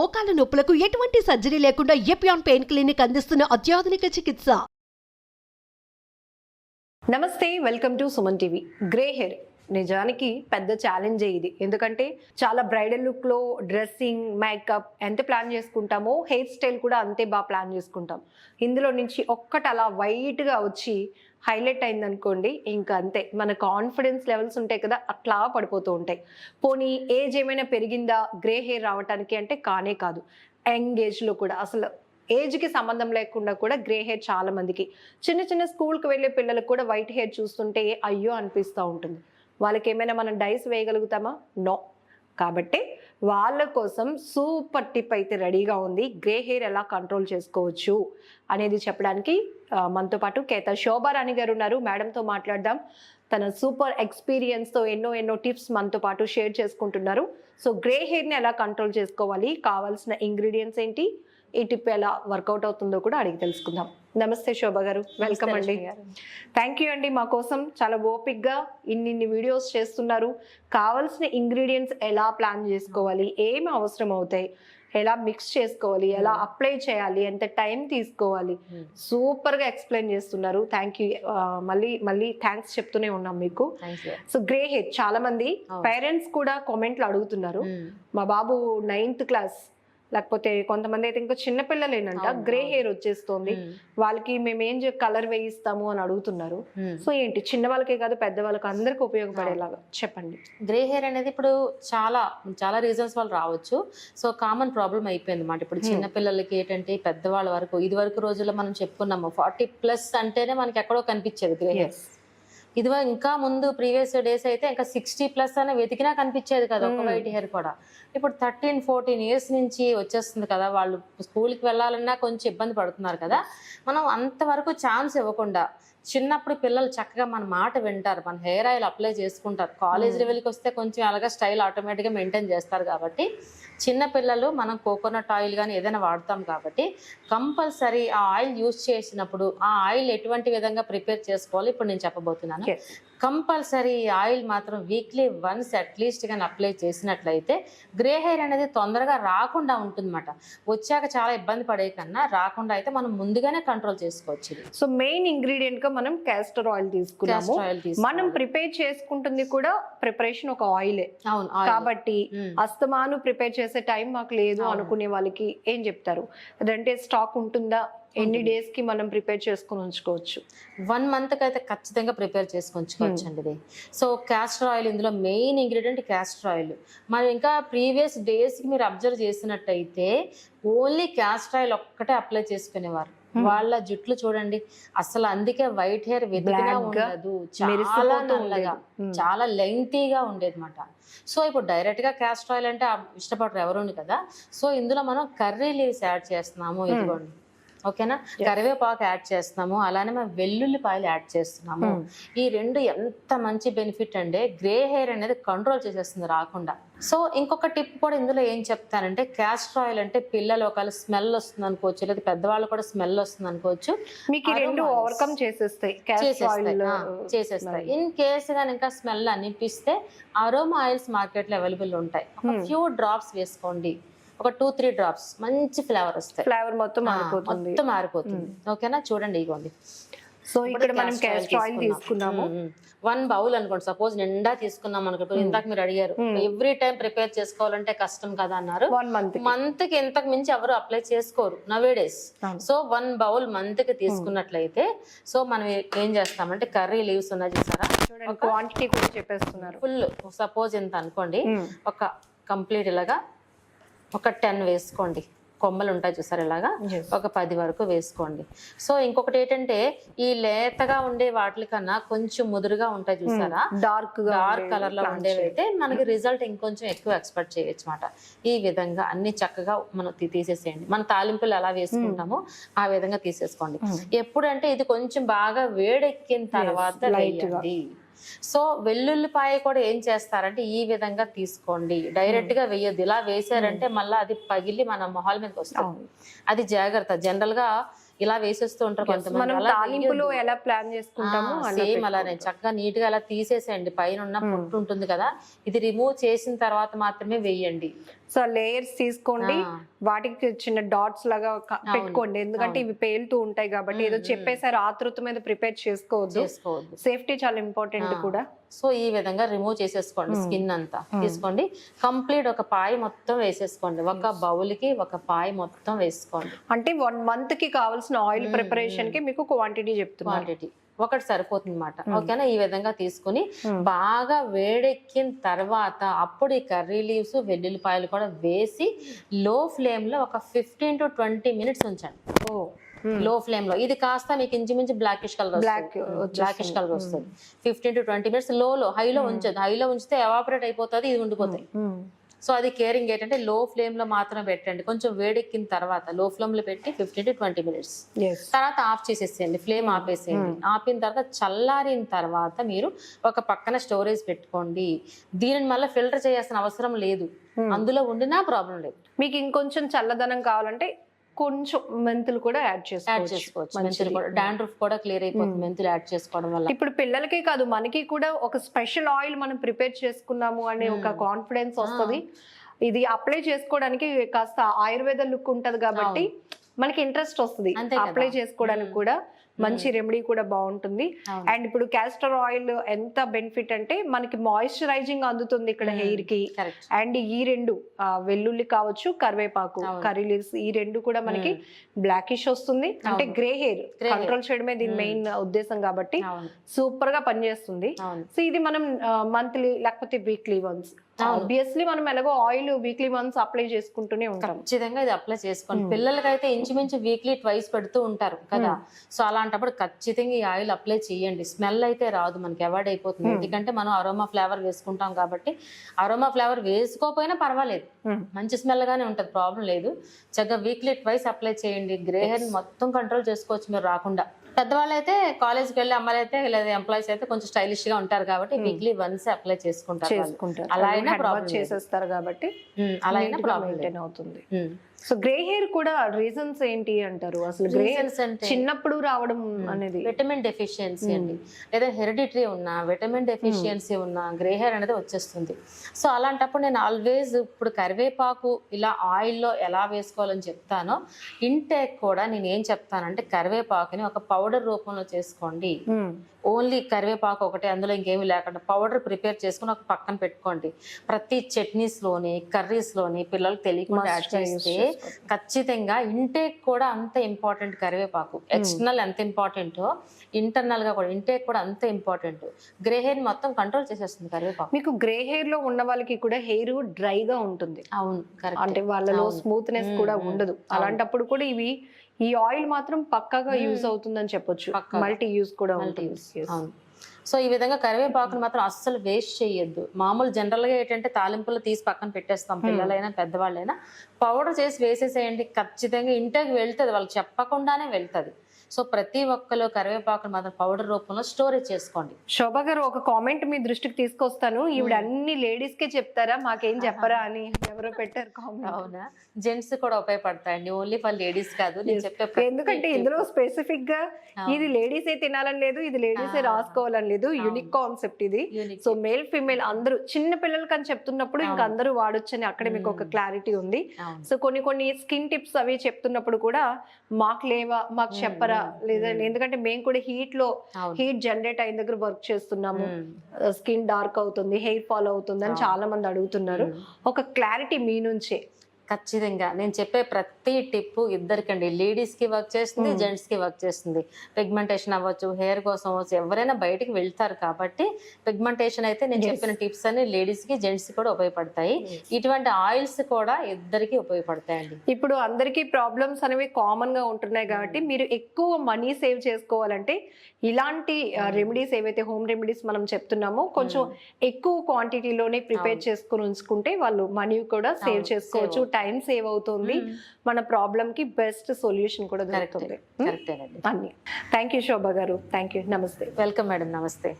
మోకాల నొప్పులకు ఎటువంటి సర్జరీ లేకుండా ఎపియాన్ పెయిన్ క్లినిక్ అందిస్తున్న అత్యాధునిక చికిత్స. నమస్తే, welcome to Suman TV. Grey hair నిజానికి పెద్ద ఛాలెంజే ఇది. ఎందుకంటే చాలా బ్రైడల్ లుక్లో డ్రెస్సింగ్, మేకప్ ఎంత ప్లాన్ చేసుకుంటామో హెయిర్ స్టైల్ కూడా అంతే బాగా ప్లాన్ చేసుకుంటాం. ఇందులో నుంచి ఒక్కటి అలా వైట్గా వచ్చి హైలైట్ అయిందనుకోండి, ఇంకా అంతే, మన కాన్ఫిడెన్స్ లెవెల్స్ ఉంటాయి కదా, అట్లా పడిపోతూ ఉంటాయి. పోనీ ఏజ్ ఏమైనా పెరిగిందా గ్రే హెయిర్ రావడానికి అంటే కానే కాదు. యంగ్ ఏజ్లో కూడా అసలు ఏజ్కి సంబంధం లేకుండా కూడా గ్రే హెయిర్ చాలా మందికి, చిన్న చిన్న స్కూల్కి వెళ్ళే పిల్లలకు కూడా వైట్ హెయిర్ చూస్తుంటే అయ్యో అనిపిస్తూ ఉంటుంది. వాళ్ళకి ఏమైనా మనం డైస్ వేయగలుగుతామా? నో. కాబట్టి వాళ్ళ కోసం సూపర్ టిప్ అయితే రెడీగా ఉంది. గ్రే హెయిర్ ఎలా కంట్రోల్ చేసుకోవచ్చు అనేది చెప్పడానికి మనతో పాటు కేత శోభారాణి గారు ఉన్నారు. మేడంతో మాట్లాడదాం. తన సూపర్ ఎక్స్పీరియన్స్తో ఎన్నో టిప్స్ మనతో పాటు షేర్ చేసుకుంటున్నారు. సో గ్రే హెయిర్ని ఎలా కంట్రోల్ చేసుకోవాలి, కావాల్సిన ఇంగ్రీడియంట్స్ ఏంటి, ఈ టిప్ ఎలా వర్కౌట్ అవుతుందో కూడా అడిగి తెలుసుకుందాం. నమస్తే శోభ గారు, వెల్కమ్ అండి. థ్యాంక్ యూ అండి, మా కోసం చాలా ఓపిక్గా ఇన్ని వీడియోస్ చేస్తున్నారు. కావాల్సిన ఇంగ్రీడియంట్స్ ఎలా ప్లాన్ చేసుకోవాలి, ఏమి అవసరం అవుతాయి, ఎలా మిక్స్ చేసుకోవాలి, ఎలా అప్లై చేయాలి, ఎంత టైం తీసుకోవాలి, సూపర్గా ఎక్స్ప్లెయిన్ చేస్తున్నారు. Thank you. మళ్ళీ థ్యాంక్స్ చెప్తూనే ఉన్నాం మీకు. సో గ్రే హెయిర్ చాలా మంది పేరెంట్స్ కూడా కామెంట్లు అడుగుతున్నారు. మా బాబు 9th క్లాస్, లేకపోతే కొంతమంది అయితే ఇంకా చిన్నపిల్లలేనంట, గ్రే హెయిర్ వచ్చేస్తుంది, వాళ్ళకి మేము ఏం కలర్ వేయిస్తాము అని అడుగుతున్నారు. సో ఏంటి, చిన్న వాళ్ళకే కాదు పెద్ద వాళ్ళకి అందరికి ఉపయోగపడేలాగా చెప్పండి. గ్రే హెయిర్ అనేది ఇప్పుడు చాలా రీజన్స్ వల్ల రావచ్చు. సో కామన్ ప్రాబ్లం అయిపోయింది అన్నమాట. ఇప్పుడు చిన్న పిల్లలకి ఏంటంటే పెద్దవాళ్ళ వరకు, ఇది వరకు రోజుల్లో మనం చెప్పుకున్నాము 40+ అంటేనే మనకి ఎక్కడో కనిపించేది గ్రే హెయిర్. ఇది ఇంకా ముందు ప్రీవియస్ డేస్ అయితే ఇంకా 60+ అనే వెతికినా కనిపించేది కదా ఒక వైట్ హెయిర్ కూడా. ఇప్పుడు 13-14 ఇయర్స్ నుంచి వచ్చేస్తుంది కదా, వాళ్ళు స్కూల్కి వెళ్ళాలన్నా కొంచెం ఇబ్బంది పడుతున్నారు కదా. మనం అంతవరకు ఛాన్స్ ఇవ్వకుండా చిన్నప్పుడు పిల్లలు చక్కగా మన మాట వింటారు, మన హెయిర్ ఆయిల్ అప్లై చేసుకుంటారు. కాలేజ్ లెవెల్కి వస్తే కొంచెం అలాగా స్టైల్ ఆటోమేటిక్గా మెయింటైన్ చేస్తారు. కాబట్టి చిన్న పిల్లలు మనం కోకోనట్ ఆయిల్ కానీ ఏదైనా వాడతాం కాబట్టి కంపల్సరీ ఆ ఆయిల్ యూజ్ చేసినప్పుడు ఆ ఆయిల్ ఎటువంటి విధంగా ప్రిపేర్ చేసుకోవాలి ఇప్పుడు నేను చెప్పబోతున్నాను. కంపల్సరీ ఆయిల్ మాత్రం వీక్లీ వన్స్ అట్లీస్ట్ కానీ అప్లై చేసినట్లయితే గ్రే హెయిర్ అనేది తొందరగా రాకుండా ఉంటుందన్నమాట. వచ్చాక చాలా ఇబ్బంది పడే కన్నా రాకుండా అయితే మనం ముందుగానే కంట్రోల్ చేసుకోవచ్చు. సో మెయిన్ ఇంగ్రీడియంట్ గా మనం క్యాస్టర్ ఆయిల్ తీసుకున్నాము. మనం ప్రిపేర్ చేసుకుంటుంది కూడా ప్రిపరేషన్ ఒక ఆయిలే. అవును. కాబట్టి అస్తమాను ప్రిపేర్ చేసే టైం మాకు లేదు అనుకునే వాళ్ళకి ఏం చెప్తారు? అదంటే స్టాక్ ఉంటుందా? ఎన్ని డేస్ కి మనం ప్రిపేర్ చేసుకుని ఉంచుకోవచ్చు? 1 month కి అయితే ఖచ్చితంగా ప్రిపేర్ చేసుకుంచుకోవచ్చు అండి ఇది. సో క్యాస్టర్ ఆయిల్ ఇందులో మెయిన్ ఇంగ్రీడియంట్ క్యాస్టర్ ఆయిల్. మరి ఇంకా ప్రీవియస్ డేస్ కి మీరు అబ్జర్వ్ చేసినట్టయితే ఓన్లీ క్యాస్టర్ ఆయిల్ ఒక్కటే అప్లై చేసుకునేవారు. వాళ్ళ జుట్లు చూడండి అసలు, అందుకే వైట్ హెయిర్ వెతికినా ఉండదు, చాలా నల్లగా చాలా లెంగ్తీగా ఉండేది అనమాట. సో ఇప్పుడు డైరెక్ట్ గా క్యాస్టర్ ఆయిల్ అంటే ఇష్టపడరు ఎవరు కదా. సో ఇందులో మనం కర్రీ లీవ్స్ యాడ్ చేస్తున్నాము, ఇదిగోండి ఓకేనా, కరివేపాకు యాడ్ చేస్తున్నాము, అలానే మనం వెల్లుల్లిపాయలు యాడ్ చేస్తున్నాము. ఈ రెండు ఎంత మంచి బెనిఫిట్ అంటే గ్రే హెయిర్ అనేది కంట్రోల్ చేసేస్తుంది రాకుండా. సో ఇంకొక టిప్ కూడా ఇందులో ఏం చెప్తానంటే, క్యాస్టర్ ఆయిల్ అంటే పిల్లలు ఒకవేళ స్మెల్ వస్తుంది అనుకోవచ్చు, లేదా పెద్దవాళ్ళు కూడా స్మెల్ వస్తుంది అనుకోవచ్చు, మీకు రెండు ఓవర్కమ్ చేసేస్తాయి. ఇన్ కేసు కానీ ఇంకా స్మెల్ అనిపిస్తే అరోమా ఆయిల్స్ మార్కెట్లో అవైలబుల్ ఉంటాయి. ఒక ఫ్యూ డ్రాప్స్ వేసుకోండి, ఒక 2-3 డ్రాప్స్, మంచి ఫ్లేవర్ వస్తాయి. ఫ్లేవర్ మొత్తం మారిపోతుంది. ఓకేనా, చూడండి ఇగోండి. సో ఇక్కడ మనం క్యాస్టర్ ఆయిల్ తీసుకున్నాము. 1 బౌల్ అనుకోండి, సపోజ్ నిండా తీసుకున్నాం అనుకుంటూ. ఇందాక మీరు అడిగారు ఎవ్రీ టైం ప్రిపేర్ చేసుకోవాలంటే కష్టం కదా అన్నారు. 1 మంత్ కి ఇంతకు మించి ఎవరు అప్లై చేసుకోరు నవేడేస్. సో 1 బౌల్ మంత్ కి తీసుకున్నట్లయితే సో మనం ఏం చేస్తామంటే కర్రీ లీవ్స్ ఉన్నాయి చూసారా, క్వాంటిటీ కూడా చెప్పేస్తున్నారు. ఫుల్ సపోజ్ ఎంత అనుకోండి, ఒక కంప్లీట్ ఇలాగా ఒక 10 వేసుకోండి. కొమ్మలు ఉంటాయి చూసారు ఇలాగా, ఒక 10 వరకు వేసుకోండి. సో ఇంకొకటి ఏంటంటే ఈ లేతగా ఉండే వాటి కన్నా కొంచెం ముదురుగా ఉంటాయి చూసారా, డార్క్ కలర్ లో ఉండేవి అయితే మనకి రిజల్ట్ ఇంకొంచెం ఎక్కువ ఎక్స్పెక్ట్ చేయొచ్చు అనమాట. ఈ విధంగా అన్ని చక్కగా మనం తీసేసేయండి. మన తాలింపులు ఎలా వేసుకుంటామో ఆ విధంగా తీసేసుకోండి. ఎప్పుడంటే ఇది కొంచెం బాగా వేడెక్కిన తర్వాత వేయండి. సో వెల్లుల్లిపాయ కూడా ఏం చేస్తారంటే ఈ విధంగా తీసుకోండి, డైరెక్ట్ గా వేయద్దు. ఇలా వేసారంటే మళ్ళీ అది పగిలి మన మొహాల మీదకి వస్తుంది. అది జాగ్రత్త. జనరల్ గా ఇలా వేసేస్తూ ఉంటారు కొంతమంది. ఎలా ప్లాన్ చేసుకుంటాము సేమ్ అలానే చక్కగా నీట్ గా అలా తీసేసేయండి. పైన ఉన్న పొట్టు ఉంటుంది కదా, ఇది రిమూవ్ చేసిన తర్వాత మాత్రమే వేయండి. సో లేయర్స్ తీసుకోండి, వాటికి చిన్న డాట్స్ లాగా పెట్టుకోండి, ఎందుకంటే ఇవి పేలుతూ ఉంటాయి కాబట్టి. ఏదో చెప్పేసారు ఆతృత మీద ప్రిపేర్ చేసుకోవద్దు, సేఫ్టీ చాలా ఇంపార్టెంట్ కూడా. సో ఈ విధంగా రిమూవ్ చేసేసుకోండి స్కిన్ అంతా. తీసుకోండి, కంప్లీట్ ఒక పాయ మొత్తం వేసేసుకోండి. ఒక బౌల్ కి ఒక పాయ మొత్తం వేసుకోండి. అంటే 1 month కి కావాల్సిన ఆయిల్ ప్రిపరేషన్ కి మీకు క్వాంటిటీ చెప్తున్నా. క్వాంటిటీ ఒకటి సరిపోతుంది అనమాట. ఓకేనా? ఈ విధంగా తీసుకుని బాగా వేడెక్కిన తర్వాత అప్పుడు ఈ కర్రీ లీవ్స్ వెల్లుల్లిపాయలు కూడా వేసి లో ఫ్లేమ్ లో ఒక 15 to 20 minutes ఉంచండి. లో ఫ్లేమ్ లో. ఇది కాస్త మీకు ఇంచుమించు బ్లాకిష్ కలర్ వస్తుంది. 15 to 20 minutes లో హైలో ఉంచదు. హైలో ఉంచితే ఎవాపరేట్ అయిపోతుంది, ఇది ఉండిపోతాయి. సో అది కేరింగ్ ఏంటంటే లో ఫ్లేమ్ లో మాత్రం పెట్టండి. కొంచెం వేడెక్కిన తర్వాత లో ఫ్లేమ్ లో పెట్టి 15 to 20 minutes తర్వాత ఆఫ్ చేసేసేయండి, ఫ్లేమ్ ఆపేసేయండి. ఆపిన తర్వాత చల్లారిన తర్వాత మీరు ఒక పక్కన స్టోరేజ్ పెట్టుకోండి. దీనిని మళ్ళీ ఫిల్టర్ చేయాల్సిన అవసరం లేదు, అందులో ఉండినా ప్రాబ్లం లేదు. మీకు ఇంకొంచెం చల్లదనం కావాలంటే కొంచెం మెంతులు కూడా యాడ్ చేసుకోవచ్చు. మెంతులు కూడా డాండ్రఫ్ కూడా క్లియర్ అయిపోతుంది మెంతులు యాడ్ చేసుకోవడం వల్ల. ఇప్పుడు పిల్లలకే కాదు మనకి కూడా ఒక స్పెషల్ ఆయిల్ మనం ప్రిపేర్ చేసుకున్నాము అనే ఒక కాన్ఫిడెన్స్ వస్తుంది. ఇది అప్లై చేసుకోవడానికి కాస్త ఆయుర్వేద లుక్ ఉంటది కాబట్టి మనకి ఇంట్రెస్ట్ వస్తుంది అప్లై చేసుకోవడానికి కూడా. మంచి రెమెడీ కూడా బాగుంటుంది. అండ్ ఇప్పుడు క్యాస్టర్ ఆయిల్ ఎంత బెనిఫిట్ అంటే మనకి మాయిశ్చరైజింగ్ అందుతుంది ఇక్కడ హెయిర్ కి. అండ్ ఈ 2 వెల్లుల్లి కావచ్చు, కరివేపాకు, కర్రీ లీవ్స్, ఈ 2 కూడా మనకి బ్లాకిష్ వస్తుంది, అంటే గ్రే హెయిర్ కంట్రోల్ చేయడమే దీని మెయిన్ ఉద్దేశం కాబట్టి సూపర్ గా పనిచేస్తుంది. సో ఇది మనం మంత్లీ లేకపోతే వీక్లీ వన్స్, ఆబ్వియస్లీ మనం ఎలాగో ఆయిల్ వీక్లీ వన్స్ అప్లై చేసుకుంటూనే ఉంటాం. ఖచ్చితంగా ఇది అప్లై చేసుకోండి. పిల్లలకైతే ఇంచుమించు వీక్లీ 2 పెడుతూ ఉంటారు కదా. సో అలాంటప్పుడు ఖచ్చితంగా ఈ ఆయిల్ అప్లై చేయండి. స్మెల్ అయితే రాదు, మనకి అవాయిడ్ అయిపోతుంది. ఎందుకంటే మనం అరోమా ఫ్లేవర్ వేసుకుంటాం కాబట్టి. అరోమా ఫ్లేవర్ వేసుకోకపోయినా పర్వాలేదు, మంచి స్మెల్ గానే ఉంటది, ప్రాబ్లం లేదు. చక్కగా వీక్లీ 2 అప్లై చేయండి. గ్రే హెయిర్ మొత్తం కంట్రోల్ చేసుకోవచ్చు మీరు రాకుండా. పెద్దవాళ్ళు అయితే కాలేజ్కి వెళ్ళి, అమ్మాయిలు అయితే లేదా ఎంప్లాయీస్ అయితే కొంచెం స్టైలిష్ గా ఉంటారు కాబట్టి వీక్లీ వన్స్ అప్లై చేసుకుంటారు. అలా అయినా ప్రాబ్లం చేసేస్తారు కాబట్టి అలా అయినా ప్రాబ్లం అవుతుంది. సో గ్రే హెయిర్ కూడా రీజన్స్ ఏంటి అంటారు? అసలు గ్రే హెయిర్ చిన్నప్పుడు రావడం అనేది విటమిన్ డెఫిషియన్సీ అండి, లేదా హెరిడిటరీ ఉన్నా విటమిన్ డెఫిషియన్సీ ఉన్నా గ్రే హెయిర్ అనేది వచ్చేస్తుంది. సో అలాంటప్పుడు నేను ఆల్వేస్ ఇప్పుడు కరివేపాకు ఇలా ఆయిల్లో ఎలా వేసుకోవాలని చెప్తానో, ఇంటేక్ కూడా నేను ఏం చెప్తానంటే కరివేపాకుని ఒక పౌడర్ రూపంలో చేసుకోండి. ఓన్లీ కరివేపాకు ఒకటే, అందులో ఇంకేమీ లేకుండా పౌడర్ ప్రిపేర్ చేసుకుని ఒక పక్కన పెట్టుకోండి. ప్రతి చట్నీస్లోని కర్రీస్లోని పిల్లలకు తెలియకుండా యాడ్ చేస్తే ఖచ్చితంగా ఇంటేక్ కూడా అంత ఇంపార్టెంట్. కరివేపాకు ఎక్స్టర్నల్ ఎంత ఇంపార్టెంటో ఇంటర్నల్ గా కూడా ఇంటేక్ కూడా అంత ఇంపార్టెంట్. గ్రే హెయిర్ మొత్తం కంట్రోల్ చేసేస్తుంది కరివేపాకు. మీకు గ్రే హెయిర్ లో ఉన్న వాళ్ళకి కూడా హెయిర్ డ్రైగా ఉంటుంది. అవును, అంటే వాళ్ళలో స్మూత్నెస్ కూడా ఉండదు. అలాంటప్పుడు కూడా ఈ ఆయిల్ మాత్రం పక్కాగా యూజ్ అవుతుందని చెప్పొచ్చు. మల్టీ యూజ్ కూడా ఉంటుంది. సో ఈ విధంగా కరివేపాకును మాత్రం అస్సలు వేస్ట్ చేయొద్దు. మామూలు జనరల్ గా ఏంటంటే తాలింపులు తీసి పక్కన పెట్టేస్తాం, పిల్లలైనా పెద్దవాళ్ళైనా. పౌడర్ చేసి వేసేసేయండి, ఖచ్చితంగా ఇంటికి వెళ్తుంది, వాళ్ళకి చెప్పకుండానే వెళ్తుంది. సో ప్రతి ఒక్కరు కరివేపాకును మాత్రం పౌడర్ రూపంలో స్టోరేజ్ చేసుకోండి. శోభా గారు, ఒక కామెంట్ మీ దృష్టికి తీసుకొస్తాను. ఈవిడ అన్ని లేడీస్ కే చెప్తారా, మాకేం చెప్పరా అని ఎవరో పెట్టారు కామెంట్. అవునా? జెంట్స్ కూడా ఉపయోగపడతాయండి, ఓన్లీ ఫర్ లేడీస్ కాదు నేను చెప్పే. ఎందుకంటే ఇందులో స్పెసిఫిక్ గా ఇది లేడీసే తినాలని లేదు, ఇది లేడీసే రాసుకోవాలని లేదు. యూనిక్ కాన్సెప్ట్ ఇది. సో మేల్ ఫీమేల్ అందరూ, చిన్న పిల్లలకి అని చెప్తున్నప్పుడు ఇంకా అందరూ వాడొచ్చని అక్కడే మీకు ఒక క్లారిటీ ఉంది. సో కొన్ని స్కిన్ టిప్స్ అవి చెప్తున్నప్పుడు కూడా మాకు లేవా, మాకు చెప్పరా లేదా, ఎందుకంటే మేము కూడా హీట్ జనరేట్ అయిన దగ్గర వర్క్ చేస్తున్నాము, స్కిన్ డార్క్ అవుతుంది, హెయిర్ ఫాల్ అవుతుంది అని చాలా మంది అడుగుతున్నారు. ఒక క్లారిటీ మీ నుంచే. ఖచ్చితంగా నేను చెప్పే ప్రతి టిప్ ఇద్దరికండి, లేడీస్ కి వర్క్ చేస్తుంది, జెంట్స్ కి వర్క్ చేస్తుంది. పిగ్మెంటేషన్ అవ్వచ్చు, హెయిర్ కోసం అవ్వచ్చు, ఎవరైనా బయటికి వెళ్తారు కాబట్టి పిగ్మెంటేషన్ అయితే నేను చెప్పిన టిప్స్ అన్ని లేడీస్ కి జెంట్స్ కి కూడా ఉపయోగపడతాయి. ఇటువంటి ఆయిల్స్ కూడా ఇద్దరికి ఉపయోగపడతాయండి. ఇప్పుడు అందరికీ ప్రాబ్లమ్స్ అనేవి కామన్ గా ఉంటున్నాయి కాబట్టి మీరు ఎక్కువ మనీ సేవ్ చేసుకోవాలంటే ఇలాంటి రెమెడీస్ ఏవైతే హోమ్ రెమెడీస్ మనం చెప్తున్నామో కొంచెం ఎక్కువ క్వాంటిటీలోనే ప్రిపేర్ చేసుకుని ఉంచుకుంటే వాళ్ళు మనీ కూడా సేవ్ చేసుకోవచ్చు, టైం సేవ్ అవుతుంది, మన ప్రాబ్లం కి బెస్ట్ సొల్యూషన్ కూడా దొరుకుతుంది. అన్ని. థ్యాంక్ యూ శోభా గారు, థ్యాంక్ యూ, నమస్తే. వెల్కమ్ మేడం, నమస్తే.